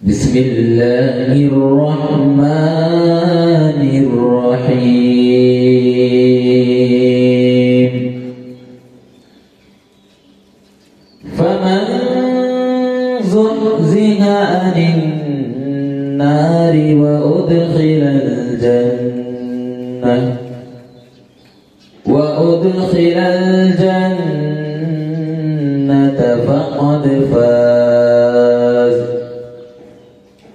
بسم الله الرحمن الرحيم فمن زحزح عن النار وأدخل الجنة فقد فاز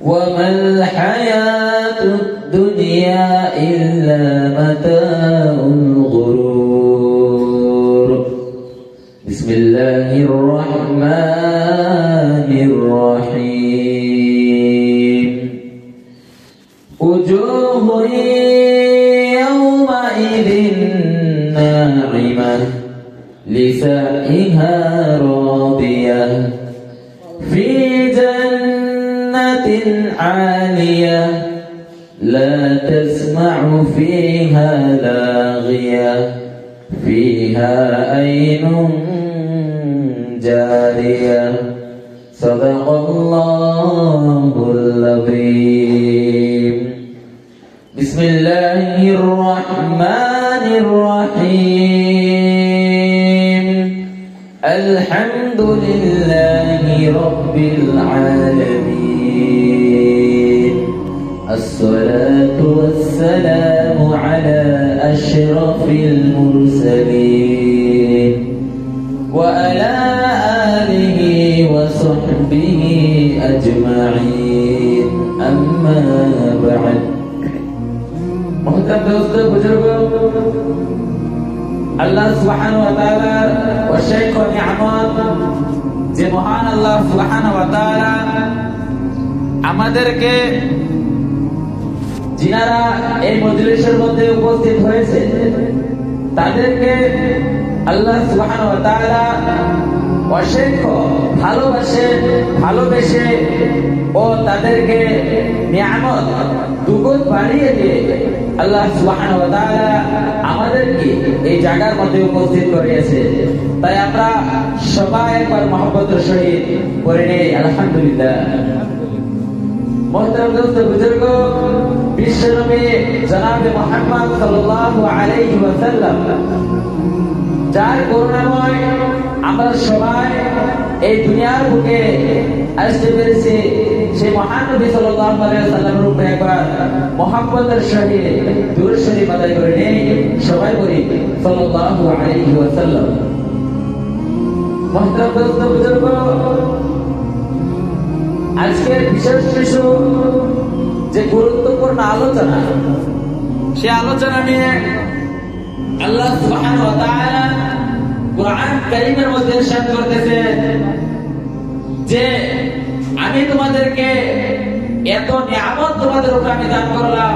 وما الحياة الدنيا إلا متاع الغرور بسم الله الرحمن الرحيم وجوه يومئذ ناعمة لسعيها راضية في جنة عالية لا تسمع فيها لاغية فيها عين جارية صدق الله العظيم بسم الله الرحمن الرحيم الحمد لله رب العالمين الصلاة والسلام على أشرف المرسلين وعلى آله وصحبه أجمعين أما بعد محترم دوस्तों बुजुर्गों আল্লাহ সুবহানাহু ওয়া তাআলা অশেষ নিয়ামত যে মহান আল্লাহ সুবহানাহু ওয়া তাআলা আমাদেরকে যিনারা এই মজলিসের মধ্যে উপস্থিত হয়েছে তাদেরকে আল্লাহ সুবহানাহু ওয়া তাআলা অশেষ ভালোবেসে ও তাদেরকে নিয়ামত দুগুণ বাড়িয়ে দিয়ে আল্লাহ সুবহানাহু ওয়া তাআলা আমাদেরকে এই জায়গার মধ্যে উপস্থিত করিয়েছে তাই আমরা সবাই একবার মহব্বতের সহিত পড়ে নেই আলহামদুলিল্লাহ मोहतरम दोस्तों बुजुर्गों विश्व नबी जनाब मुहम्मद सल्लल्लाहु अलैहि वसल्लम যার করুণাময় আমরা সবাই এই দুনিয়ার বুকে আসতে পেরেছি সেই মহান নবী সাল্লাল্লাহু আলাইহি ওয়াসাল্লামের উপরে একবার মুহাব্বতের সহিত দুরূদ শরীফ আদায় করে নেই সবাই বলি সাল্লাল্লাহু আলাইহি ওয়াসাল্লাম মোহতরম दोस्तों বুজুর্গো আজকের বিশেষ কিছু যে গুরুত্বপূর্ণ আলোচনা সে আলোচনা নিয়ে আল্লাহ সুবহানাহু ওয়া তাআলা কুরআন কারীমের মধ্যে ইরশাদ করতেছে যে আমি তোমাদেরকে এত নিয়ামত তোমাদের উপরে আমি দান করলাম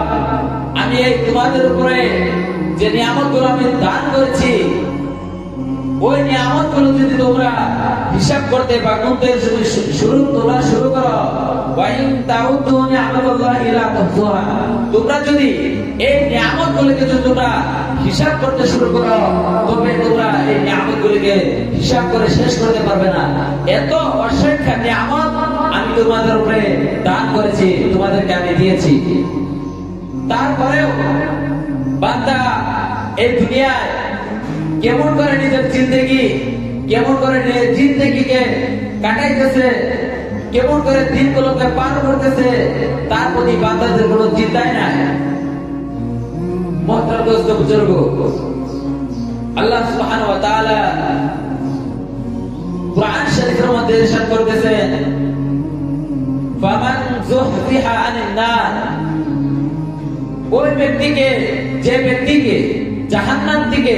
আমি এই তোমাদের উপরে যে নিয়ামতগুলো আমি দান করেছি ওই নিয়ামতগুলো যদি তোমরা হিসাব করতে বা গুনতে তোমরা শুরু করো ওয়াইন তাউদু নি'মাতাল্লাহি লা তুহসুহা তোমরা যদি এই নিয়ামতগুলোকে যদি তোমরা হিসাব করতে শুরু করো তবে তোমরা এই নিয়ামতগুলোকে হিসাব করে শেষ করতে পারবে না এত অসংখ্য নিয়ামত আমি তোমাদের উপরে দান করেছি তোমাদেরকে আমি দিয়েছি তারপরেও বান্দা এই দুনিয়ায় কেমন করে নিজের জিন্দেগিকে কাটাইতেছে কেমন করে দিনগুলোকে পার করতেছে তার প্রতি বান্দাদের কোনো চিন্তাই নাই মোহতরম দোস্ত বুজুর্গ আল্লাহ সুবহানাহু ওয়া তাআলা কুরআন শরীফের মধ্যে ইরশাদ করতেছেন ফামান যুহজিহা আনিন নার ওই ব্যক্তিকে যে ব্যক্তিকে জাহান্নাম থেকে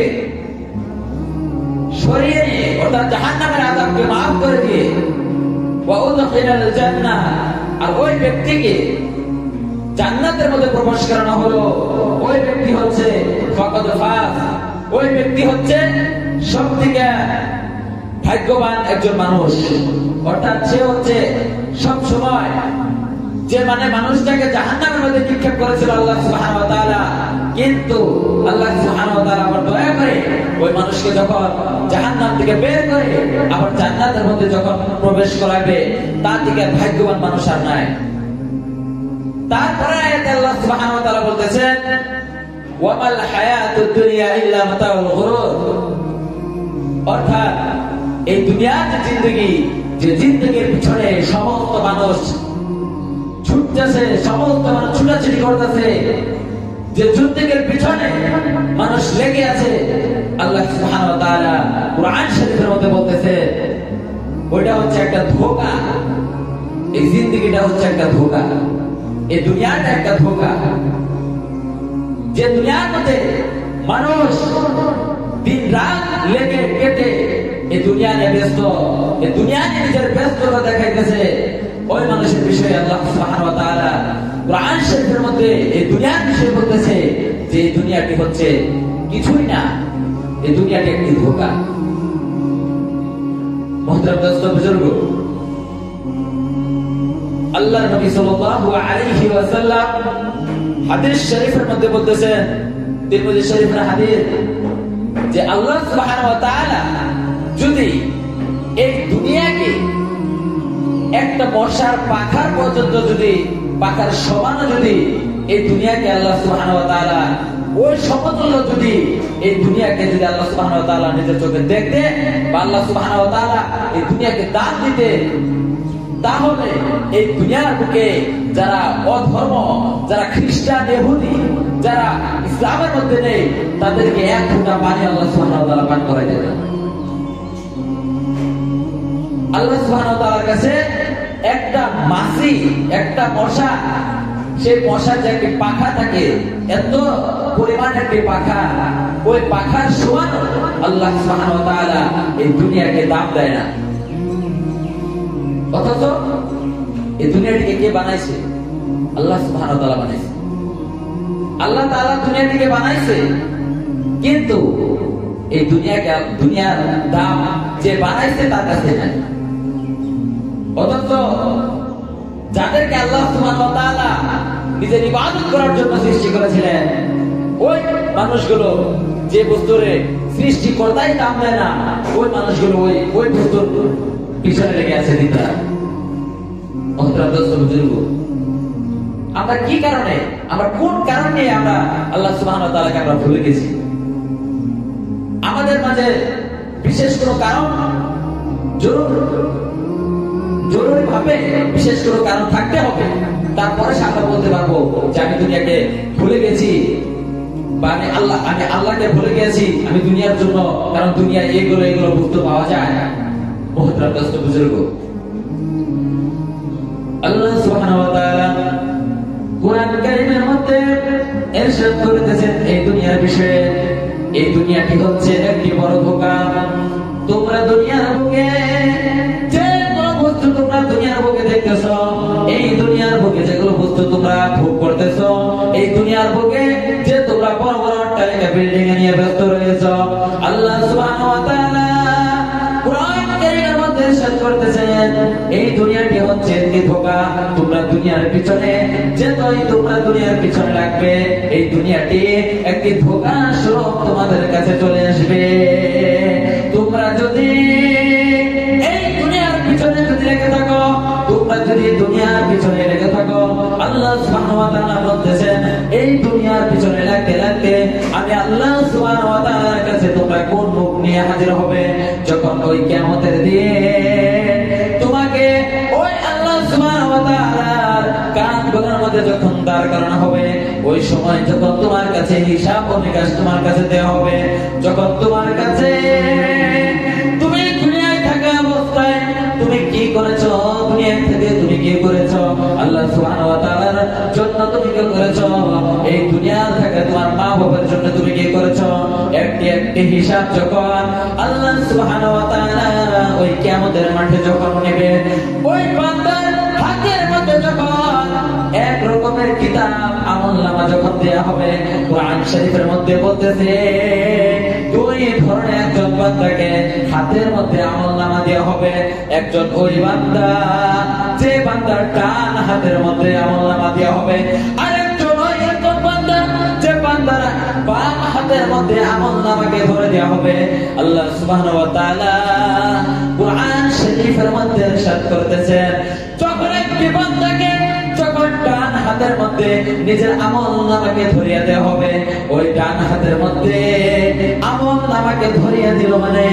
সরিয়ে নিয়ে অর্থাৎ জাহান্নামের আযাবকে maaf করে দিয়ে ওয়া উদখিলাল জান্নাহ আর ওই ব্যক্তিকে জান্নাতের মধ্যে প্রবেশ করানো হলো ওই ব্যক্তি হচ্ছে ফাকাদ ফাজ ওই ব্যক্তি হচ্ছে সবথেকে ভাগ্যবান একজন মানুষ অর্থাৎ সে হচ্ছে সব সময় যে মানে মানুষটাকে জাহান্নামের মধ্যে নিক্ষেপ করেছিল আল্লাহ সুবহানাহু ওয়া তাআলা, কিন্তু আল্লাহ সুবহানাহু ওয়া তাআলা আবার দয়া করে ওই মানুষকে যখন জাহান্নাম থেকে বের করে আবার জান্নাতের মধ্যে যখন প্রবেশ করাবে, তার থেকে ভাগ্যবান মানুষ আর নাই। তারপরে আয়াতে আল্লাহ সুবহানাহু ওয়া তাআলা বলতেছেন, ওয়ামাল হায়াতুদ দুনিয়া ইল্লা মাতাউল গুরুর, অর্থাৎ এই দুনিয়ার যে জিন্দেগির পিছনে সমস্ত মানুষ ছুটতেছে, সমস্ত মানুষ ছুটাছুটি করতেছে, যে জিন্দেগির পিছনে মানুষ লেগে আছে, আল্লাহ সুবহানাহু ওয়া তাআলা কুরআন শরীফের মধ্যে বলতেছে ওইটা হচ্ছে একটা ধোঁকা। এই জিন্দেগিটা হচ্ছে একটা ধোঁকা, এই দুনিয়াটা একটা ধোঁকা। যে দুনিয়ার মধ্যে মানুষ দিন রাত লেগে কেটে এই দুনিয়া নিয়ে ব্যস্ত, এই দুনিয়া নিয়ে নিজের ব্যস্ততা দেখাইতেছে, ওই মানুষের বিষয়ে আল্লাহ সুবহানাহু ওয়া তাআলা কুরআন শরীফের মধ্যে এই দুনিয়ার বিষয়ে বলতেছে যে এই দুনিয়াটি হচ্ছে কিছুই না, এই দুনিয়াটি একটি ধোঁকা। মুহতারাম দোস্ত বুজুর্গ, আল্লাহর নবী সাল্লাল্লাহু আলাইহি ওয়াসাল্লাম হাদিস শরীফের মধ্যে বলতেছেন, তিরমিজি শরীফের হাদিস, যে আল্লাহ সুবহানাহু ওয়া তাআলা যদি এই দুনিয়াকে একটা বর্ষার পাখার পর্যন্ত, যদি পাখার সমান যদি এই দুনিয়াকে আল্লাহ সুবহানাহু ওয়া তাআলা ওই সমতুল্য যদি এই দুনিয়াকে যদি আল্লাহ সুবহানাহু ওয়া তাআলা নিজের চোখে দেখতে বা আল্লাহ সুবহানাহু ওয়া তাআলা এই দুনিয়াকে দান দিতে, তাহলে এই দুনিয়ার বুকে যারা অধর্ম, যারা খ্রিস্টান, ইহুদি, যারা ইসলামের মধ্যে নেই, তাদেরকে এক ফোঁটা পানি আল্লাহ সুবহানাহু ওয়া তাআলা পান করাই দেবেন। আল্লাহ সুবহানাহু ওয়া তাআলার কাছে একটা মাছি, একটা মশা, সেই মশার যে একটি পাখা থাকে, এত পরিমাণ একটি পাখা, ওই পাখার সমান আল্লাহ সুবহানাহু ওয়া তাআলা এই দুনিয়াকে দাম দেয় না। অথচ এই দুনিয়াটিকে কে বানাইছে? আল্লাহ সুবহানাহু ওয়া তাআলা বানাইছে। আল্লাহ তাআলা দুনিয়াটিকে বানাইছে, কিন্তু এই দুনিয়ার দাম যে বানাইছে তার কাছে নাই। অথচ যাদেরকে আল্লাহ সুবহানাহু ওয়া তাআলা নিজের ইবাদত করার জন্য সৃষ্টি করেছিলেন, ওই মানুষগুলো যে বস্তুর সৃষ্টিকর্তাই দাম দেয় না, ওই মানুষগুলো ওই বস্তুর পিছনে লেগে আছে দিতা। আমরা কি কারণে, আমরা কোন কারণে আমরা আল্লাহ সুবহানাহু ওয়া তাআলাকে আমরা ভুলে গেছি? আমাদের মাঝে বিশেষ কোনো কারণ, জরুরি ভাবে বিশেষ কোনো কারণ থাকতে হবে, তারপরে আমরা বলতে পারবো যে আমি দুনিয়াকে ভুলে গেছি, বা আমি আল্লাহকে ভুলে গেছি আমি দুনিয়ার জন্য, কারণ দুনিয়ায় এগুলো বস্তু পাওয়া যায়। মুহতারাম দোস্ত বুজুর্গ, আল্লাহ সুবহানাহু ওয়া তাআলা কুরআন কারীমের মধ্যে ইরশাদ করেছেন এই দুনিয়ার বিষয়ে, এই দুনিয়াটি হচ্ছে একটি বড় ধোঁকা। তোমরা দুনিয়ার বুকে যে কোনো বস্তু তোমরা দুনিয়ার বুকে দেখতেছো, এই দুনিয়ার বুকে যেগুলো বস্তু তোমরা ভোগ করতেছো, এই দুনিয়ার বুকে যে তোমরা বড় বড় অট্টালিকা, বিল্ডিং এ নিয়ে ব্যস্ত রয়েছো, আল্লাহ সুবহানাহু ওয়া তাআলা কুরআন কারীমের মধ্যে ইরশাদ করতেছেন এই দুনিয়াটি হচ্ছে একটি ধোঁকা। তোমরা দুনিয়ার পিছনে যতই তোমরা দুনিয়ার পিছনে লাগবে, এই দুনিয়াটি একটি ধোঁকা স্বরূপ তোমাদের কাছে চলে আসবে। তোমরা যদি এই দুনিয়ার পিছনে যদি লেগে থাকো, তোমরা যদি দুনিয়ার পিছনে লেগে থাকো, আল্লাহ সুবহানাহু ওয়া তাআলা বলতেছেন এই দুনিয়ার পিছনে লাগতে লাগতে আমি আল্লাহ সুবহানাহু ওয়া তাআলার কাছে তোমরা কোন মুখ নিয়ে হাজির হবে? যখন ওই কিয়ামতের দিন তোমাকে ওই আল্লাহ সুবহানাহু ওয়া তাআলার কাঠগড়ার মধ্যে যখন দাঁড় করানো হবে, ওই সময় যখন তোমার কাছে হিসাব ও নিকাশ তোমার কাছে দেওয়া হবে, যখন তোমার কাছে তুমি দুনিয়ায় থাকা অবস্থায় তুমি কি করেছো, দুনিয়া থেকে তুমি কি করেছো, আল্লাহ সুবহানাহু ওয়া তাআলার জন্য তুমি কি করেছো, এই দুনিয়া থেকে তোমার মা বাবার জন্য তুমি কি করেছো, একটি একটি হিসাব যখন আল্লাহ সুবহানাহু ওয়া তাআলা ওই কিয়ামতের মাঠে যখন নেবে, ওই বান্দার হাতের মধ্যে যখন এক রকমের কিতাব আমলনামা যখন দেয়া হবে, কুরআন শরীফের মধ্যে বলতেছে দুই ধরনের একজন বান্দাকে হাতের মধ্যে আমলনামা দেওয়া হবে। একজন ওই বান্দা যে বান্দার ডান হাতের মধ্যে আমলনামা দেওয়া হবে, আরেকজন এরকম বান্দা যে বান্দার বাম হাতের মধ্যে আমলনামাকে ধরে দেওয়া হবে। আল্লাহ সুবহানাহু ওয়া তাআলা কুরআন শরীফের মধ্যে ইরশাদ করতেছেন, যখন একটি বান্দাকে যখন ডান হাতের মধ্যে নিজের আমলনামাকে ধরিয়ে দেওয়া হবে, ওই ডান হাতের মধ্যে আমলনামাকে ধরিয়ে দিল মানে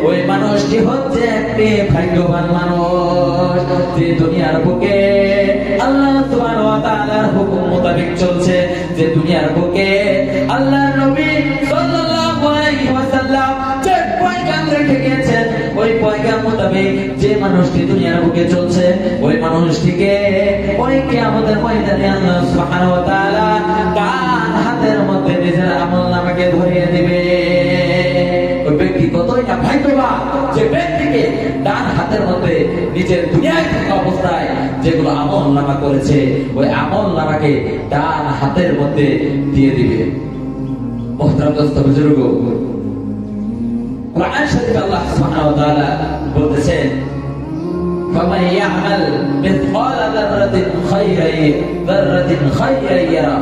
ওই মানুষটি হচ্ছে একটি ভাগ্যবান মানুষ, যে দুনিয়ার বুকে আল্লাহ সুবহানাহু ওয়া তাআলার হুকুম মোতাবেক চলছে, যে দুনিয়ার বুকে আল্লাহর নবী সাল্লাল্লাহু আলাইহি ওয়াসাল্লাম যে পয়গাম রেখে গেছেন, ওই পয়গাম মোতাবেক যে মানুষটি দুনিয়ার বুকে চলছে, ওই মানুষটিকে ওই কিয়ামতের ময়দানে আল্লাহ সুবহানাহু ওয়া তাআলা ডান হাতের মধ্যে নিজের আমলনামাকে ধরিয়ে দিবে। ওই ব্যক্তি কতই না ভাগ্যবান যে ব্যক্তিকে ডান হাতের মধ্যে নিজের দুনিয়ায় থাকা অবস্থায় যেগুলো আমলনামা করেছে, ওই আমলনামাকে ডান হাতের মধ্যে দিয়ে দিবে। মুহতারাম দোস্ত বুজুর্গ, কুরআন শরীফে আল্লাহ সুবহানাহু ওয়া তাআলা বলতেছেন, ফামান ইয়ামাল মিসকালা যাররাতিন খায়রান ইয়ারা।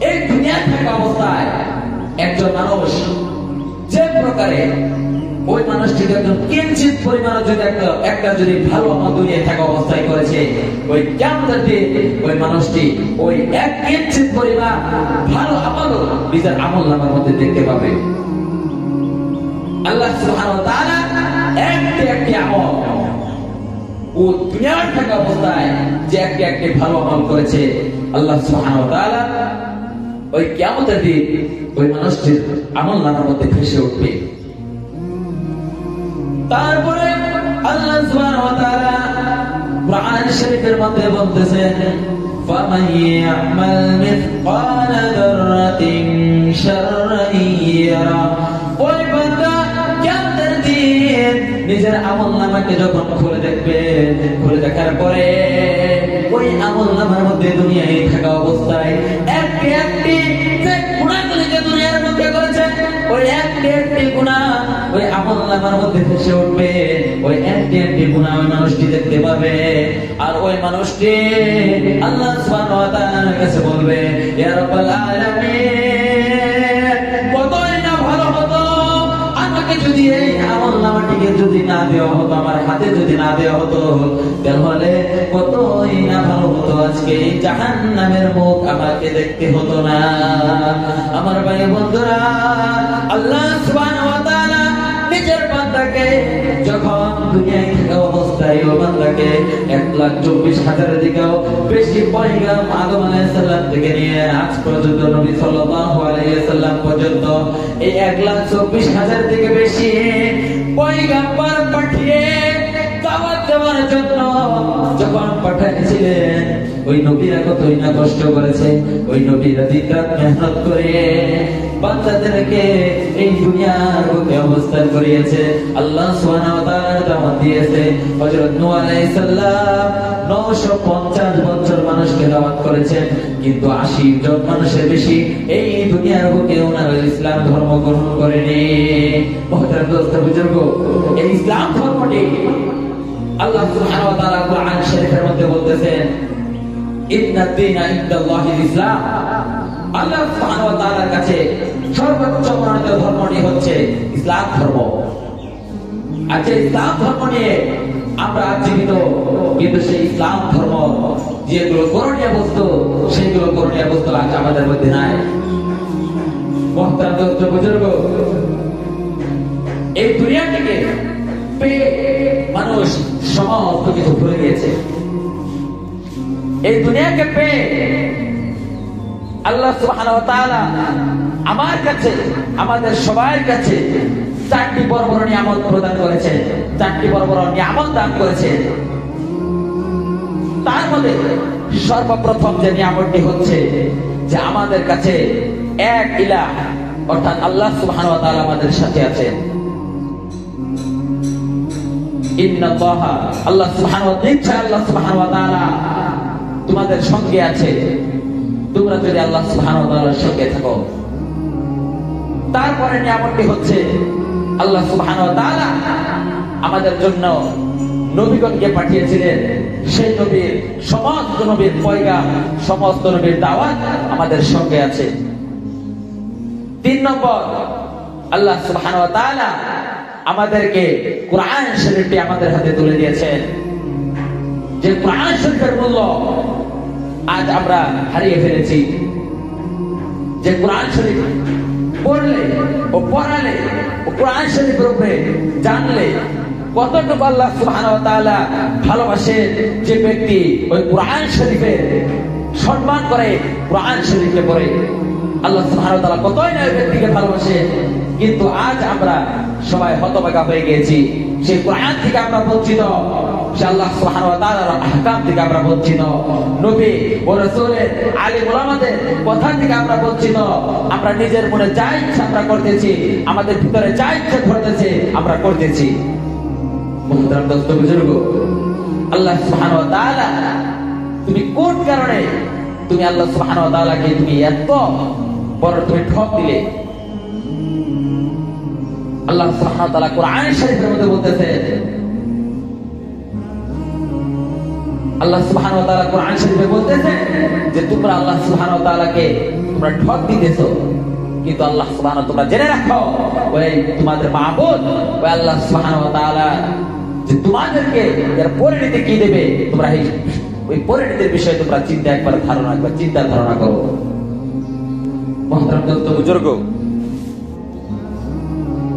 এই দুনিয়ায় থাকা অবস্থায় একজন মানুষ যে প্রকারে ওই মানুষটিকে একজন কিঞ্চিত পরিমাণ যদি একটা যদি ভালো আমল দুনিয়ায় থাকা অবস্থায় করেছে, ওই কিয়ামতের দিন ওই মানুষটি ওই এক কিঞ্চিত পরিমাণ ভালো আমল নিজের আমলনামার মধ্যে দেখতে পাবে। আল্লাহ সুবহানাহু ওয়া তাআলা একটি আমল ও দুনিয়ায় থাকা অবস্থায় যে একটি ভালো আমল করেছে, আল্লাহ সুবহানাহু ওয়া তাআলা ওই কিয়ামতের দিন ওই মানুষটির আমলনামার মধ্যে ভেসে উঠবে। তারপরে আল্লাহ সুবহানাহু ওয়া তাআলা কুরআন শরীফের মধ্যে বলতেছেন, ফামান ইয়ামাল মিসকালা যাররাতিন শাররান ইয়ারা। ওই বান্দা কিয়ামতের দিন নিজের আমলনামাকে যখন খুলে দেখবে, খুলে দেখার পরে ওই আমলনামার মধ্যে দুনিয়ায় থাকা অবস্থায় একটি যে গুনাহগুলোকে দুনিয়ার মধ্যে করেছে, ওই একটি গুনাহ ওই আমলনামার মধ্যে ভেসে উঠবে। ওই একটি গুনাহ ওই মানুষটি দেখতে পাবে, আর ওই মানুষটি আল্লাহ সুবহানাহু ওয়া তাআলার কাছে বলবে, ইয়া রাব্বাল আলামিন, কতই না ভালো হতো আমাকে যদি এই আমলনামাটিকে যদি না দেওয়া হতো, আমার হাতে যদি না দেওয়া হতো, তাহলে কতই না ভালো হতো, আজকে এই জাহান্নামের মুখ আমাকে দেখতে হতো না। আমার ভাই বন্ধুরা, আল্লাহ সুবহানাহু ওয়া তাআলা নিজের বান্দাকে যখন দুনিয়ায় থাকা অবস্থায় ও বান্দাকে 1,24,000 দিকেও বেশি পয়গাম আদম আলাইহিস সালাম থেকে নিয়ে আজ পর্যন্ত নবী সাল্লাল্লাহু আলাইহি ওয়াসাল্লাম পর্যন্ত এই 1,24,000 থেকে বেশি পয়গাম্বর পাঠিয়ে দাওয়াত দেওয়ার জন্য যখন পাঠিয়েছিলেন, ওই নবীরা কতই না কষ্ট করেছে, ওই নবীরা দিন-রাত মেহনত করে বান্দাদেরকে এই দুনিয়ার বুকে অবস্থান করিয়েছে। আল্লাহ সুবহানাহু ওয়া তাআলা দাওয়াত দিয়েছে। হযরত নূহ আলাইহিস সালাম 950 বছর মানুষকে দাওয়াত করেছেন, কিন্তু 80 জন মানুষের বেশি এই দুনিয়ার বুকে ওনারা ইসলাম ধর্ম গ্রহণ করেনি। মুহতারাম দোস্ত বুজুর্গ, এই ইসলাম ধর্মটি আল্লাহ সুবহানাহু ওয়া তাআলা কুরআন শরীফের মধ্যে বলতেছেন, ইন্নাদ দীনা ইনদাল্লাহিল ইসলাম। আল্লাহ সুবহানাহু ওয়া তাআলার কাছে সর্বোচ্চ মনোনীত ধর্মটি হচ্ছে ইসলাম ধর্ম। আর যে ইসলাম ধর্ম নিয়ে আমরা জীবিত, কিন্তু সেই ইসলাম ধর্ম যেগুলো করণীয় বস্তু, সেইগুলো করণীয় বস্তু আজ আমাদের মধ্যে নাই। মুহতারাম দোস্ত বুজুর্গ, এই দুনিয়া থেকে পেয়ে মানুষ সমস্ত কিছু ভুলে গিয়েছে। এই দুনিয়াকে পেয়ে আল্লাহ সুবহানাহু ওয়া তাআলা আমার কাছে, আমাদের সবার কাছে 4টি বড় বড় নিয়ামত প্রদান করেছেন, 4টি বড় বড় নিয়ামত দান করেছেন। তার মধ্যে সর্বপ্রথম যে নিয়ামতটি হচ্ছে যে আমাদের কাছে এক ইলাহ, অর্থাৎ আল্লাহ সুবহানাহু ওয়া তাআলা আমাদের সাথে আছেন। ইন্নাল্লাহা, আল্লাহ সুবহানাহু ওয়া তাআলা তোমাদের সঙ্গে আছে, তোমরা যদি আল্লাহ সুবহানাহু ওয়া তাআলার সঙ্গে থাকো। তারপরে নিয়ামতটি হচ্ছে আল্লাহ সুবহানাহু ওয়া তাআলা আমাদের জন্য নবীগণকে পাঠিয়েছিলেন, সেই নবীর সমস্ত নবীর পয়গাম, সমস্ত নবীর দাওয়াত আমাদের সঙ্গে আছে। 3 নম্বর, আল্লাহ সুবহানাহু ওয়া তাআলা আমাদেরকে কোরআন শরীফটি আমাদের হাতে তুলে দিয়েছেন। যে কোরআন শরীফের মূল্য আজ আমরা হারিয়ে ফেলেছি। যে কোরআন শরীফ পড়লে ও পড়ালে ও কোরআন শরীফের উপরে জানলে কতটুকু আল্লাহ সুবহানাহু ওয়া তাআলা ভালোবাসে, যে ব্যক্তি ওই কোরআন শরীফের সম্মান করে, কোরআন শরীফকে পড়ে, আল্লাহ সুবহানাহু ওয়া তাআলা কতই না ওই ব্যক্তিকে ভালোবাসে। কিন্তু আজ আমরা সবাই হতভাগা হয়ে গিয়েছি। সেই কোরআন থেকে আমরা বঞ্চিত, সে আল্লাহ সুবহানাহু ওয়া তাআলার আহকাম থেকে আমরা বঞ্চিত, নবী ও রাসূলের আলিম ওলামাদের কথা থেকে আমরা বঞ্চিত। আমরা নিজের মনে যা ইচ্ছা আমরা করতেছি, আমাদের ভিতরে যা ইচ্ছা ঘটতেছে আমরা করতেছি। মুহতারাম দোস্ত বুজুর্গ, আল্লাহ সুবহানাহু ওয়া তাআলা তুমি কোন কারণে তুমি আল্লাহ সুবহানাহু ওয়া তাআলাকে তুমি এত বড় তুমি ঠক দিলে? আল্লাহ সুবহানাহু ওয়া তাআলা কোরআন শরীফের মধ্যে বলতেছে, আল্লাহ সুবহানাহু ওয়া তাআলা কোরআন শরীফে বলতেছে যে তোমরা আল্লাহ সুবহানাহু ওয়া তাআলাকে তোমরা ঠক দিতেছো। কিন্তু আল্লাহ সুবহানাহু, তোমরা জেনে রাখো ওই তোমাদের মাবুদ ওই আল্লাহ সুবহানাহু ওয়া তাআলা যে তোমাদেরকে এর পরিণতি কি দেবে, তোমরা ওই পরিণতির বিষয়ে তোমরা চিন্তা ধারণা করো। মুহতারাম দোস্ত বুজুর্গ,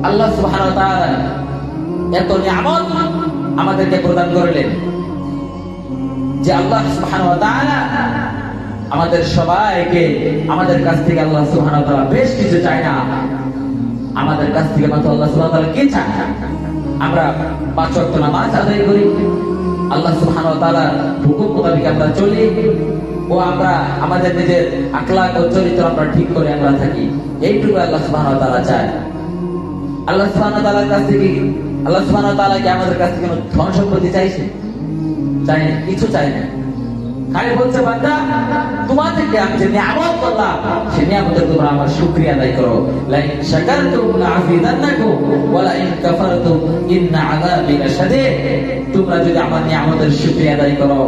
আল্লাহ সুবহানাহু ওয়া তাআলা এত নিয়ামত আমাদেরকে প্রদান করলেন যে আল্লাহ সুবহানাহু ওয়া তাআলা আমাদের সবাইকে, আমাদের কাছ থেকে আল্লাহ সুবহানাহু ওয়া তাআলা বেশ কিছু চায় না। আমাদের কাছ থেকে মাত্র আল্লাহ সুবহানাহু ওয়া তাআলা কি চায়? আমরা 5 ওয়াক্ত নামাজ আদায় করি, আল্লাহ সুবহানাহু ওয়া তাআলার হুকুম মোতাবেক আমরা চলি, ও আমরা আমাদের নিজের আখলাক ও চরিত্র আমরা ঠিক করে আমরা থাকি। এইটুকু আল্লাহ সুবহানাহু ওয়া তাআলা চায়। আল্লাহ সুবহানাহু ওয়া তাআলার কাছ থেকে, আল্লাহ সুবহানাহু ওয়া তাআলা কি আমাদের কাছ থেকে ধন সম্পত্তি চাইছে? চাই না, কিছু চাই না। খালি বলছে বান্দা তোমাদেরকে আমি যে নিয়ামত করলাম সেই নিয়ামতের তোমরা আমার শুকরিয়া আদায় করো। লাইন শাকারতুম লাযিদান্নাকুম ওয়া লাইন কাফারতুম ইন্না আযাবি লাশাদীদ। তোমরা যদি আমার নিয়ামতের শুকরিয়া আদায় করো,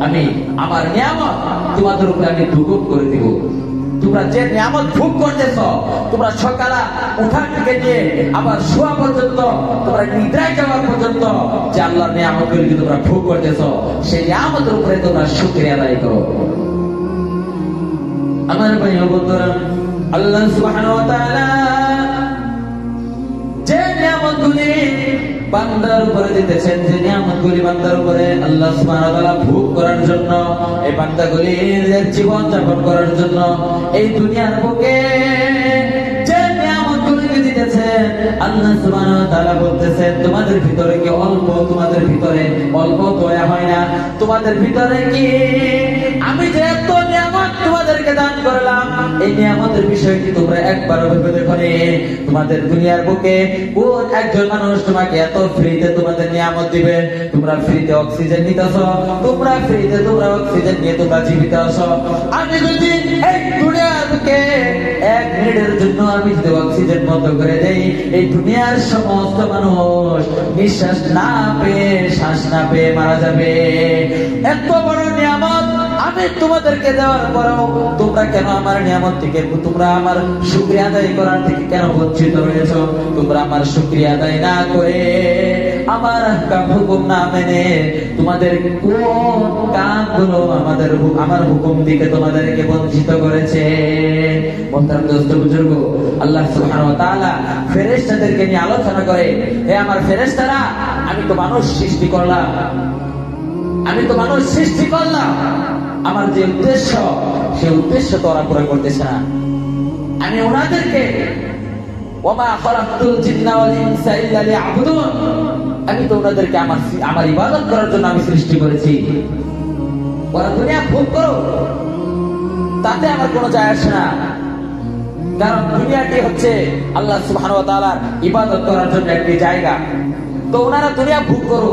আমি আমার নিয়ামত তোমাদের উপরে আমি দ্বিগুণ করে দিব। তোমরা যে নিয়ামত ভোগ করতেছ, তোমরা সকালে উঠা থেকে নিয়ে আবার শোয়া পর্যন্ত, তোমরা নিদ্রায় যাওয়ার পর্যন্ত যে আল্লাহর নিয়ামতগুলি তোমরা ভোগ করতেছ, সেই নিয়ামতের উপরে তোমরা শুকরিয়া আদায় করো। আমার ভাই ও বন্ধুরা, আল্লাহ সুবহানাহু ওয়া তাআলা যে নিয়ামতগুলি বান্দার উপরে দিতেছেন, যে নিয়ামতগুলি বান্দার উপরে আল্লাহ সুবহানাহু ওয়া তাআলা ভোগ করার জন্য, এই বান্দাগুলির জীবন যাপন করার জন্য এই দুনিয়ার বুকে যে নিয়ামতগুলি দিতেছেন, আল্লাহ সুবহানাহু ওয়া তাআলা বলতেছেন তোমাদের ভিতরে কি অল্প, তোমাদের ভিতরে অল্প দয়া হয় না? তোমাদের ভিতরে কি আমি যে এত নিয়ামত তোমাদেরকে দান করলাম, এই নিয়ামতের বিষয়টি তোমরা একবার ভেবে দেখো নি? তোমাদের দুনিয়ার বুকে কোন একজন মানুষ তোমাকে এত ফ্রিতে তোমাদের নিয়ামত দিবে? তোমরা ফ্রিতে অক্সিজেন নিতেছো, তোমরা ফ্রিতে তোমরা অক্সিজেন নিয়ে তোমরা জীবিত আছো। আমি যদি এই দুনিয়ার বুকে 1 মিনিটের জন্য আমি যদি অক্সিজেন বন্ধ করে দেই, এই দুনিয়ার সমস্ত মানুষ নিঃশ্বাস না পেয়ে, শ্বাস না পেয়ে মারা যাবে। এত বড় নিয়ামত আমি তোমাদেরকে দেওয়ার পরেও তোমরা কেন আমার নিয়ামত থেকে, তোমরা আমার শুকরিয়া আদায় করার থেকে কেন বঞ্চিত রয়েছ? তোমরা আমার শুকরিয়া আদায় না করে, আমার হুকুম না মেনে তোমাদের কোন কামগুলো আমার হুকুম দিকে তোমাদেরকে বঞ্চিত করেছে? মুহতারাম দোস্ত বুজুর্গ, আল্লাহ সুবহানাহু ওয়া তাআলা ফেরেশতাদেরকে নিয়ে আলোচনা করে, হে আমার ফেরেশতারা, আমি তো মানুষ সৃষ্টি করলাম, আমার যে উদ্দেশ্য, সেই উদ্দেশ্য তো ওরা পুরো করতেছে না। আমি ওনাদেরকে ওমা খালাকতুল জিন্না ওয়াল ইনসা ইল্লা লিয়াবুদুন, আমি তো ওনাদেরকে আমার ইবাদত করার জন্য আমি সৃষ্টি করেছি। ওরা দুনিয়া ভোগ করো, তাতে আমার কোনো যায় আসে না, কারণ দুনিয়াটি হচ্ছে আল্লাহ সুবহানাহু ওয়া তাআলার ইবাদত করার জন্য একটি জায়গা। তো ওনারা দুনিয়া ভোগ করো,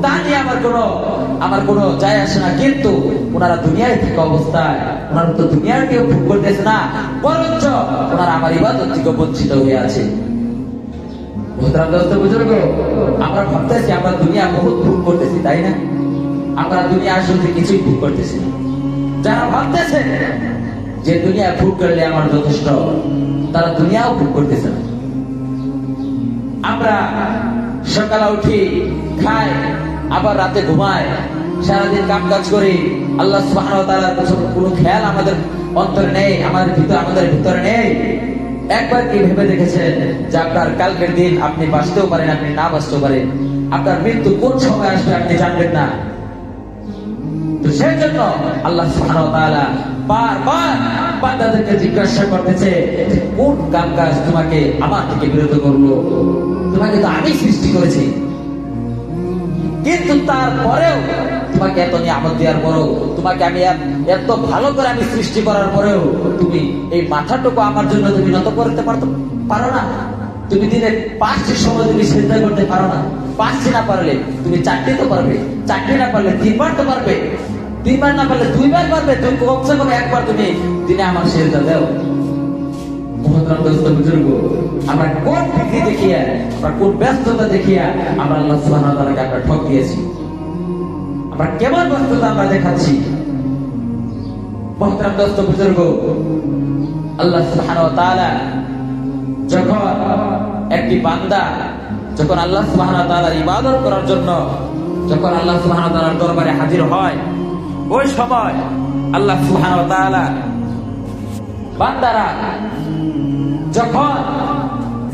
তা নিয়ে আমার কোনো যায় আসে না। কিন্তু ওনারা দুনিয়ায় থাকা অবস্থায় ওনারা তো দুনিয়ার কেউ ভোগ করতেছে না, বরঞ্চ ওনারা আমার ইবাদত থেকে বঞ্চিত হয়ে আছে। মুহতারাম দোস্ত বুজুর্গ, আমরা ভাবতেছি আমরা দুনিয়া বহুত ভোগ করতেছি, তাই না? আমরা দুনিয়া আসলে কিছুই ভোগ করতেছি না। যারা ভাবতেছে যে দুনিয়া ভোগ করলে আমার যথেষ্ট, তারা দুনিয়াও ভোগ করতেছে না। আমরা সকালে উঠি, খাই, আবার রাতে ঘুমাই, সারাদিন কাম কাজ করি, আল্লাহ সুবহানাহু ওয়া তাআলার কোনো খেয়াল আমাদের অন্তরে নেই, আমাদের ভিতরে নেই। একবার কি ভেবে দেখেছেন যে আপনার কালকের দিন আপনি বাঁচতেও পারেন, আপনি না বাঁচতেও পারেন, আপনার মৃত্যু কোন সময় আসবে আপনি জানবেন না। তো সেই জন্য আল্লাহ সুবহানাহু ওয়া তাআলা বারবার বান্দাদেরকে জিজ্ঞাসা করতেছে, কোন কাম কাজ তোমাকে আমার থেকে বিরত করলো? তোমাকে তো আমি সৃষ্টি করেছি, কিন্তু তারপরেও তোমাকে এত নিয়ামত দেওয়ার পরেও, তোমাকে আমি এত ভালো করে আমি সৃষ্টি করার পরেও তুমি এই মাথাটুকু আমার জন্য তুমি নত করতে পারো না? তুমি দিনে 5টি সময় তুমি সিজদা করতে পারো না? 5টি না পারলে তুমি 4টি তো পারবে, 4টি না পারলে 3বার তো পারবে, 3বার না পারলে 2বার পারবে। তুমি কমসে কম একবার তুমি দিনে আমার সিজদা দাও। আমরা কোন ফিক্রি দেখিয়া, আমরা কোন ব্যস্ততা দেখিয়া আমরা আল্লাহ সুবহানাহু ওয়া তাআলাকে আমরা ঠক দিয়েছি? আমরা কেমন ব্যস্ততা আমরা দেখাচ্ছি? মুহতারাম দোস্ত বুজুর্গ, আল্লাহ সুবহানাহু ওয়া তাআলা যখন একটি বান্দা যখন আল্লাহ সুবহানাহু ওয়া তাআলার ইবাদত করার জন্য যখন আল্লাহ সুবহানাহু ওয়া তাআলার দরবারে হাজির হয়, ওই সময় আল্লাহ সুবহানাহু ওয়া তাআলা বান্দারা যখন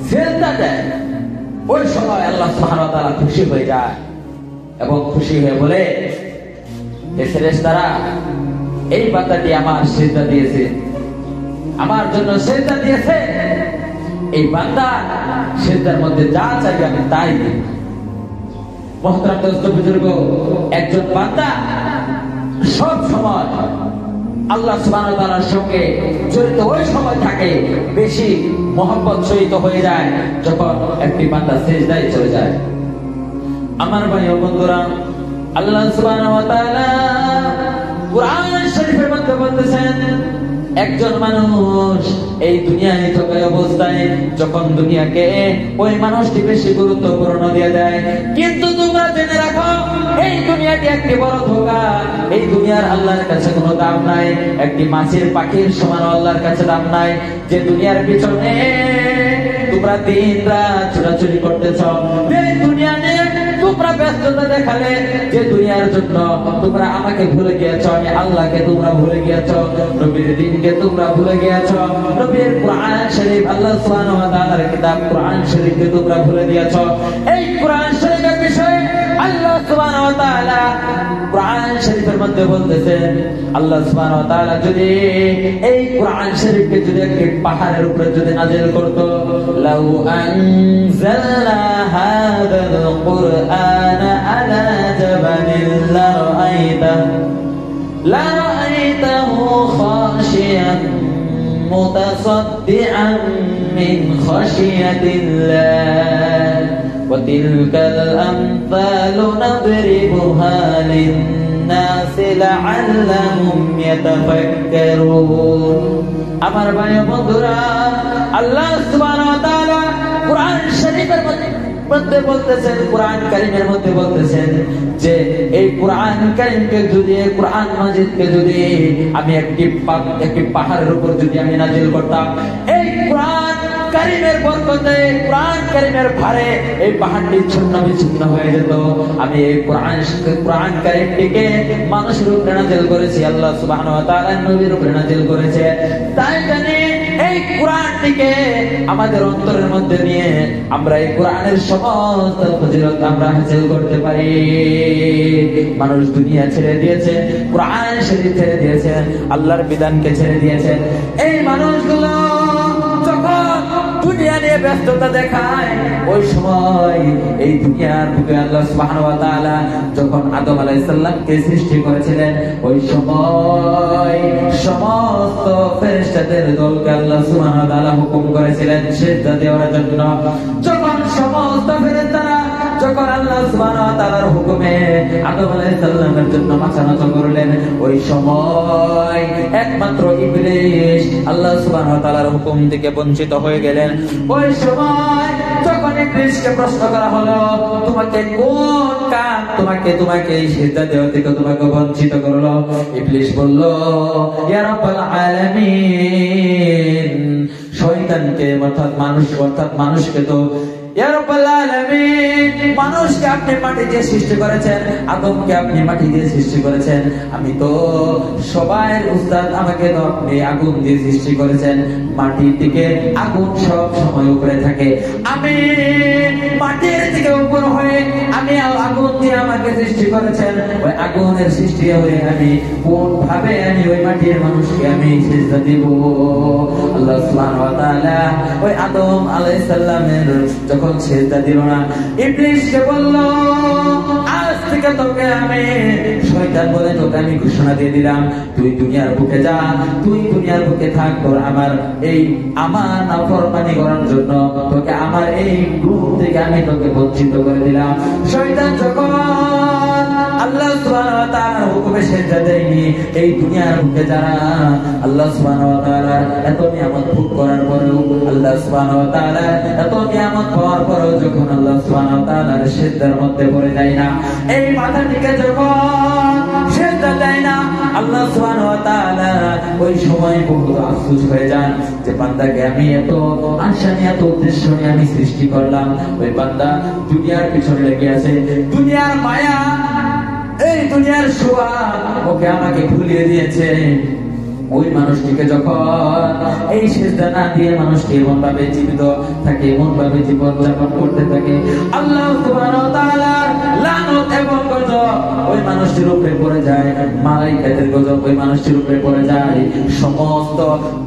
সিজদা দেয়, ওই সময় আল্লাহ সুবহানাহু ওয়া তাআলা খুশি হয়ে যায় এবং খুশি হয়ে বলে, হে ফেরেশতারা, এই বান্দাটি আমার সিজদা দিয়েছে, আমার জন্য সিজদা দিয়েছে, এই বান্দা সিজদার মধ্যে যা চাইবে আমি তাই দিই। মুহতারাম দোস্ত বুজুর্গ, একজন বান্দা সব সময় আল্লাহ সুবহানাহু ওয়া তাআলার সঙ্গে জড়িত ওই সময় থাকে, বেশি মহব্বত সহিত হয়ে যায় যখন একটি বান্দা সিজদায় চলে যায়। আমার ভাই ও বন্ধুরা, আল্লাহ সুবহানাহু ওয়া তাআলা কুরআন শরীফের মধ্যে বলতেছেন, একজন মানুষ এই দুনিয়ায় থাকা অবস্থায় যখন দুনিয়াকে ওই মানুষটি বেশি গুরুত্বপূর্ণ দিয়ে দেয়, কিন্তু তোমরা জেনে রাখো এই দুনিয়াটি একটি বড় ধোঁকা। এই দুনিয়ার আল্লাহর কাছে কোনো দাম নাই, একটি মাছের পাখির সমান আল্লাহর কাছে দাম নাই। যে দুনিয়ার পিছনে তোমরা দিন রাত ছোটাছুটি করতেছ, এই দুনিয়া নিয়ে তোমরা ব্যস্ততা দেখালে, যে দুনিয়ার জন্য তোমরা আমাকে ভুলে গিয়েছ, আমি আল্লাহকে তোমরা ভুলে গিয়েছ, নবীর দ্বীনকে তোমরা ভুলে গিয়েছ, নবীর কুরআন শরীফ আল্লাহ সুবহানাহু ওয়া তাআলার কিতাব কুরআন শরীফকে তোমরা ভুলে গিয়েছ। এই কুরআন শরীফের বিষয়ে আল্লাহ সুবহানাহু ওয়া তাআলা কুরআন শরীফের মধ্যে বলতেছেন, আল্লাহ সুবহানাহু ওয়া তাআলা যদি এই কুরআন শরীফকে যদি একটি পাহাড়ের উপরে যদি নাযিল করত, লাউ আনজালনা হাযাল কুরআনা আলা জাবালিন লারাআইতাহু খাশিয়ান মুতাসাদ্দিআন মিন খাশিয়াতিল্লাহ ওয়া তিলকাল আমসালু নাদরিবুহা লিন-নাসি লাআল্লাহুম ইয়াতাফাক্কারুন। আমার ভাই ও বন্ধুরা, আল্লাহ সুবহানাহু ওয়া তাআলা কুরআন শরীফের মধ্যে বলতেছেন, কুরআন কারীমের মধ্যে বলতেছেন যে এই কুরআন কারীমকে যদি, কুরআন মাজিদকে যদি আমি একটি পাহাড়ের উপর যদি আমি নাযিল করতাম, এই কুরআন কারীমের বরকতে, কুরআন কারীমের ভারে এই পাহাড়টি ছিন্ন বিচ্ছিন্ন হয়ে যেত। আমি এই কুরআন কারীমটিকে মানুষের উপরে নাযিল করেছি, আল্লাহ সুবহানাহু ওয়া তাআলা নবীর উপরে নাযিল করেছে, তাই জানি এই কুরআনটিকে আমাদের অন্তরের মধ্যে নিয়ে আমরা এই কুরআনের সমস্ত ফজিলত আমরা হাসিল করতে পারি। মানুষ দুনিয়া ছেড়ে দিয়েছে, কুরআন শরীফ ছেড়ে দিয়েছে, আল্লাহর বিধানকে ছেড়ে দিয়েছে। এই মানুষগুলো যখন দুনিয়া নিয়ে ব্যস্ততা দেখায়, ওই সময় এই দুনিয়ার বুকে আল্লাহ সুবহানাহু ওয়া তাআলা যখন আদম আলাইহিস সালামকে সৃষ্টি করেছিলেন, ওই সময় সমস্ত ফেরেশতাদের দলকে আল্লাহ সুবহানাহু ওয়া তাআলা হুকুম করেছিলেন সিজদা দেওয়ার জন্য। যখন সমস্ত ফেরেশতারা যখন আল্লাহ সুবহানাহু ওয়া তাআলার হুকুমে আদম আলাইহিস সালামের জন্য মাথা নত করলেন, ওই সময় একমাত্র ইবলিস আল্লাহ সুবহানাহু ওয়া তাআলার হুকুম থেকে বঞ্চিত হয়ে গেলেন। ওই সময় যখন যখন ইবলিসকে প্রশ্ন করা হলো তোমাকে কোন কাম তোমাকে এই সিজদা দেওয়া থেকে তোমাকে বঞ্চিত করলো, ইবলিস বলল ইয়া রাব্বাল আলামিন, শয়তানকে অর্থাৎ মানুষকে তো ইয়া রাব্বাল আলামিন, মানুষকে আপনি মাটি দিয়ে সৃষ্টি করেছেন, আদমকে আপনি মাটি দিয়ে সৃষ্টি করেছেন, আমি তো সবার উস্তাদ, আমাকে তো আপনি আগুন দিয়ে সৃষ্টি করেছেন, মাটির দিকে আগুন সব সময় উপরে থাকে, আমি মাটির দিকে উপর হয়ে আমি আগুন দিয়ে আমাকে সৃষ্টি করেছেন, ওই আগুনের সৃষ্টি হয়ে আমি কোন ভাবে আমি ওই মাটির মানুষকে আমি সিজদা দিব? আল্লাহ সুবহানাহু ওয়া তাআলা ওই আদম আলাইহিস সালামের যখন সিজদা দিল না, ইবলিসকে বলল আজ থেকে তোকে আমি শয়তান বলে তোকে আমি ঘোষণা দিয়ে দিলাম, তুই দুনিয়ার বুকে যা, তুই দুনিয়ার বুকে থাক, তোর আমার নাফরমানি করার জন্য তোকে আমার এই গ্রুপ থেকে আমি তোকে বঞ্চিত করে দিলাম। শয়তান যখন আল্লাহ সুবহানাহু ওয়া তাআলার হুকুমে সিজদা দেয়নি, এই দুনিয়ার বুকে যারা আল্লাহ সুবহানাহু ওয়া তাআলার এত নিয়ামত ভোগ করার পরেও, আল্লাহ সুবহানাহু ওয়া তাআলার এত নিয়ামত পাওয়ার পরেও যখন আল্লাহ সুবহানাহু ওয়া তাআলার সিজদার মধ্যে পড়ে যায় না, এই মাথা থেকে যখন সিজদা দেয় না, আল্লাহ সুবহানাহু ওয়া তাআলা ওই সময় বহুত আফসোস হয়ে যান যে বান্দাকে আমি এত আশা নিয়ে এত উদ্দেশ্য নিয়ে আমি সৃষ্টি করলাম, ওই বান্দা দুনিয়ার পিছনে লেগে আছে, দুনিয়ার মায়া, এই দুনিয়ার শোভা ওকে আমাকে ভুলিয়ে দিয়েছে। ওই মানুষটিকে যখন এই সিজদা না দিয়ে মানুষটি এমন ভাবে জীবিত থাকে, এমন ভাবে জীবন যাপন করতে থাকে, আল্লাহ সুবহানাহু ওয়া তাআলার লানত এবং গজব ওই মানুষটির উপরে পড়ে যায়, মালাইকাতের গজব ওই মানুষটির উপরে পড়ে যায়, সমস্ত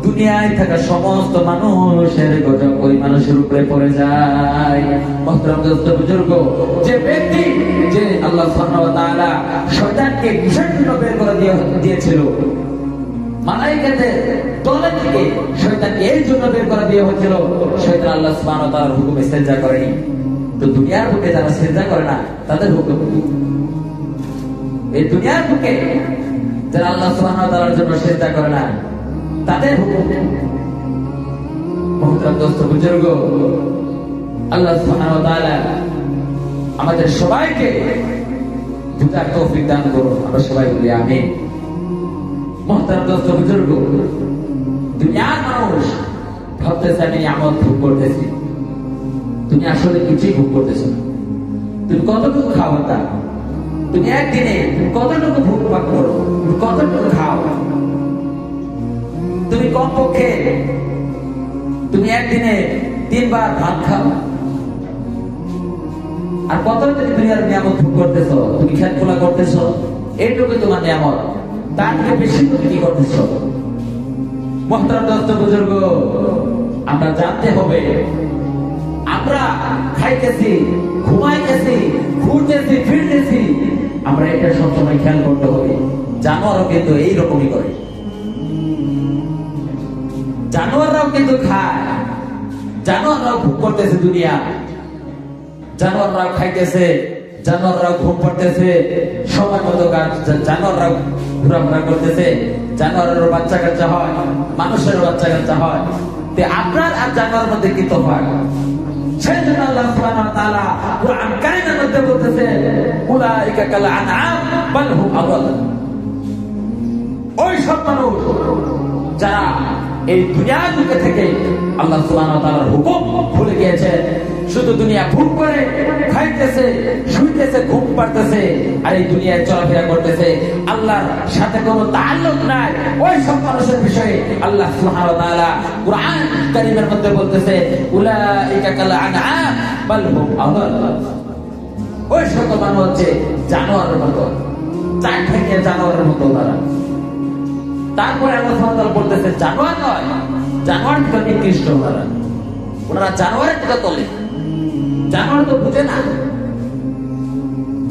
দুনিয়ায় থাকা সমস্ত মানুষের গজব ওই মানুষের উপরে পড়ে যায়। মুহতারাম দোস্ত বুজুর্গ, যে ব্যক্তি যে আল্লাহ সুবহানাহু ওয়া তাআলা শয়তানকে বিষয়টি বের করে দিয়েছিল, মালাইকাতের দলে থেকে শয়তানকে এই জন্য বের করে দেওয়া হয়েছিল, শয়তান আল্লাহ সুবহানাহু ওয়া তাআলার হুকুমে সিজদা করেনি। তো দুনিয়ার বুকে যারা সিজদা করে না তাদের হুকুম, এই দুনিয়ার বুকে যারা আল্লাহ সুবহানাহু ওয়া তাআলার জন্য সিজদা করে না তাদের হুকুম। মুহতারাম দোস্ত বুজুর্গ, আল্লাহ সুবহানাহু ওয়া তাআলা আমাদের সবাইকে বুঝার তৌফিক দান করুন, আমরা সবাই বলি আমিন। মুহতারাম দোস্ত বুজুর্গ, দুনিয়ার মানুষ ভাবতেছে আমি নিয়ামত ভোগ করতেছি, তুমি আসলে কিছুই ভোগ করতেছো না। তুমি কতটুকু খাও, তা তুমি একদিনে কতটুকু ভোগ পাক করো, কতটুকু খাও, তুমি কমপক্ষে তুমি একদিনে 3 বার ভাত খাও, আর কত তুমি দুনিয়ার নিয়ামত ভোগ করতেছো, তুমি খেত খোলা করতেছো, এইটুকু তোমার নিয়ামত, তার থেকে বেশি তুমি কি করতেছো? মুহতারাম দোস্ত বুজুর্গ, আমরা জানতে হবে আমরা খাইতেছি, ঘুমাইতেছি, ঘুরতেছি, ফিরতেছি, আমরা এটা সবসময় খেয়াল করতে হবে। জানোয়ারও কিন্তু এইরকমই করে, জানোয়াররাও কিন্তু খায়, জানোয়াররাও ভোগ করতেছে দুনিয়া, জানোয়াররাও খাইতেছে, জানোয়াররাও ঘুম পড়তেছে, সময় মতো জানোয়াররাও ঘোরাফেরা করতেছে, জানোয়ারেরও বাচ্চা কাচ্চা হয়, মানুষেরও বাচ্চা কাচ্চা হয়। আপনার আর জানোয়ার মধ্যে কি তফাৎ? সেই জন্য আল্লাহ সুবহানাহু ওয়া তাআলা কুরআন কারীমের মধ্যে বলতেছে উলাইকা কাল আনআম বাল হুম আদাল, ওই সব মানুষ যারা এই দুনিয়া বুকে থেকে আল্লাহ সুবহানাহু ওয়া তাআলার হুকুম ভুলে গিয়েছে, শুধু দুনিয়া ভোগ করে খাইতেছে, শুইতেছে, ঘুম পাড়তেছে, আর এই দুনিয়ায় চলাফেরা করতেছে, আল্লাহর সাথে কোনো তাআল্লুক নাই, ওই সব মানুষের বিষয়ে আল্লাহ সুবহানাহু ওয়া তাআলা কুরআন কারীমের মধ্যে বলতেছে উলাইকা কাল আনআম বাল হুম আদাল, ওই সকল মানুষ হচ্ছে জানোয়ারের মতো, চার ঠ্যাঙিয়া জানোয়ারের মতো তারা। তারপরে আল্লাহ সুবহানাহু ওয়া তাআলা বলতেছে জানোয়ার নয়, জানোয়ার থেকে নিকৃষ্ট তারা, ওনারা জানোয়ারের দিকে তোলে। জানোয়ার তো বুঝে না,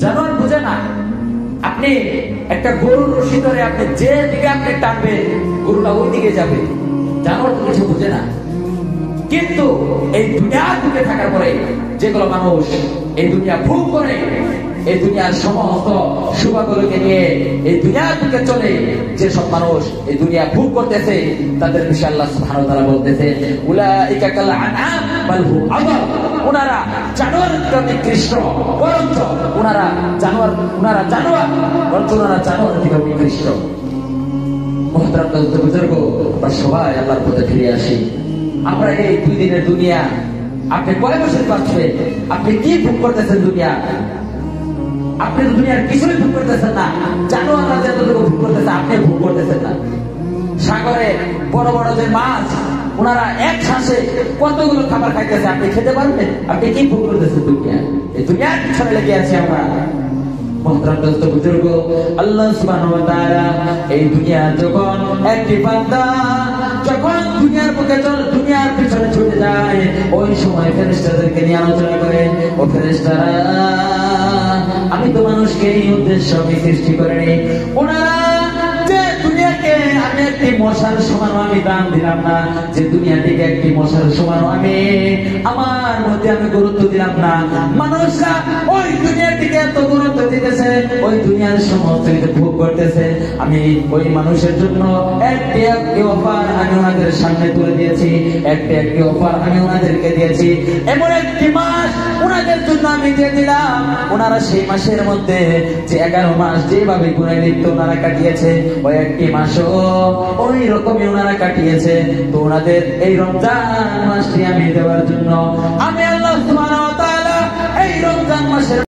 জানোয়ার বুঝে না। আপনি একটা গরুর রশি ধরে আপনি যে দিকে আপনি টানবেন গরুটা ওই দিকে যাবে, জানোয়ার তো কিছু বুঝে না। কিন্তু এই দুনিয়ার বুকে থাকার পরে যেগুলো মানুষ এই দুনিয়া ভোগ করে এই দুনিয়ার সমস্ত শুভাগুলোকে নিয়ে এই দুনিয়ার দিকে চলে যে সব মানুষ এই দুনিয়া ভোগ করতেছে তাদের বিষয়ে আল্লাহ সুবহানাহু ওয়া তাআলা বলতেছে উলাইকা কাল আনআম বাল হুম আযাল, ওনারা জানোয়ারের থেকে নিকৃষ্ট, বরঞ্চ ওনারা জানোয়ার বরঞ্চ ওনারা জানোয়ারের থেকে নিকৃষ্ট। মুহতারাম দোস্ত বুজুর্গ, আমরা সবাই আল্লাহর পথে ফিরে আসি। আমরা এই 2 দিনের দুনিয়া, আপনি কয় বছর বাঁচবেন? আপনি কি ভোগ করতেছেন দুনিয়া? আপনি তো দুনিয়ার কিছুই ভোগ করতেছেন না। জানোয়াররা যতটুকু ভোগ করতেছে আপনি ভোগ করতেছেন না। সাগরে বড় বড় যে মাছ, ওনারা এক শ্বাসে কতগুলো খাবার খাইতেছে, আপনি খেতে পারবেন? আপনি কি ভোগ করতেছেন দুনিয়া? এই দুনিয়ার পিছনে লেগে আছি আমরা। মুহতারাম দোস্ত বুজুর্গ, আল্লাহ সুবহানাহু ওয়া তাআলা এই দুনিয়া যখন একটি বান্দা যখন দুনিয়ার পিছনে ছুটে যায়, ওই সময় ফেরেশতাদেরকে নিয়ে আলোচনা করে, ও ফেরেশতারা, আমি তো মানুষকে এই উদ্দেশ্য আমি সৃষ্টি করিনি। ওনারা যে দুনিয়াকে আমি একটি মশার সমান আমি দাম দিলাম না, যে দুনিয়াটিকে একটি মশার সমান আমি আমার মধ্যে আমি গুরুত্ব দিলাম না, মানুষরা ওই দুনিয়াটিকে এত গুরুত্ব দিতেছে, ওই দুনিয়ার সমস্ত কিছু ভোগ করতেছে। আমি ওই মানুষের জন্য একটি অফার আমি ওনাদের সামনে তুলে দিয়েছি, একটি অফার আমি ওনাদেরকে দিয়েছি। এমন একটি মাস ওনাদের জন্য আমি দিয়ে দিলাম, ওনারা সেই মাসের মধ্যে যে 11 মাস যেভাবে গুনাহে লিপ্ত ওনারা কাটিয়েছে, ওই একটি মাসও ওই রকমই ওনারা কাটিয়েছে। তো ওনাদের এই রমজান মাসটি আমি দেওয়ার জন্য আমি আল্লাহ সুবহানাহু ওয়া তাআলা এই রমজান মাসের